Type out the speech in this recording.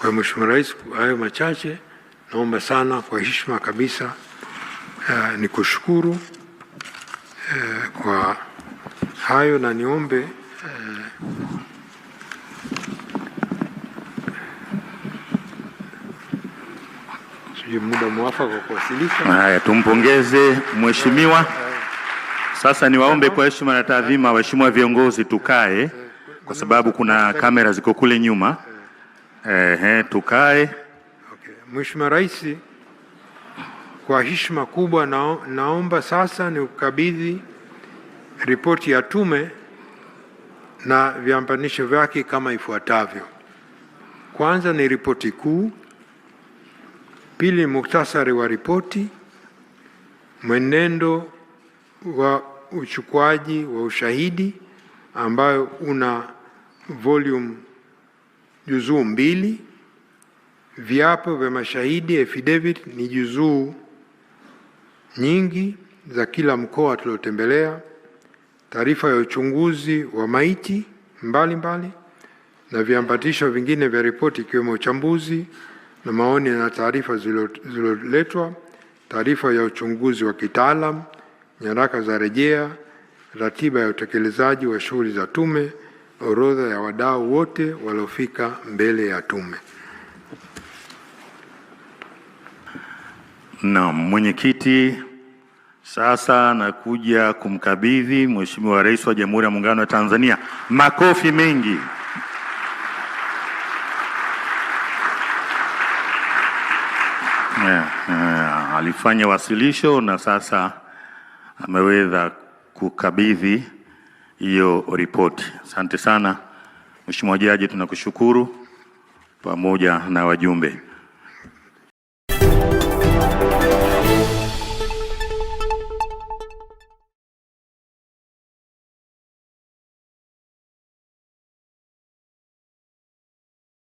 Kwa Mheshimiwa Rais, hayo machache, naomba sana kwa heshima kabisa nikushukuru kwa hayo, na niombe muda mwafaka kwa kuwasilisha. Haya, tumpongeze mheshimiwa. Sasa niwaombe kwa heshima na taadhima waheshimiwa viongozi tukae, kwa sababu kuna kamera ziko kule nyuma. Tukae. Okay. Mheshimiwa Rais, kwa heshima kubwa naomba sasa ni ukabidhi ripoti ya tume na viambanisho vyake kama ifuatavyo. Kwanza ni ripoti kuu, pili ni muhtasari wa ripoti, mwenendo wa uchukuaji wa ushahidi ambayo una volume juzuu 2, viapo vya mashahidi affidavit ni juzuu nyingi za kila mkoa tuliotembelea, taarifa ya uchunguzi wa maiti mbalimbali na viambatisho vingine vya ripoti ikiwemo uchambuzi na maoni na taarifa zilizoletwa, taarifa ya uchunguzi wa kitaalam, nyaraka za rejea, ratiba ya utekelezaji wa shughuli za tume, orodha ya wadau wote waliofika mbele ya tume. Naam, mwenyekiti, sasa nakuja kumkabidhi Mheshimiwa Rais wa Jamhuri ya Muungano wa Tanzania. Makofi mengi. Alifanya wasilisho na sasa ameweza kukabidhi hiyo ripoti. Asante sana Mheshimiwa Jaji, tunakushukuru pamoja na wajumbe.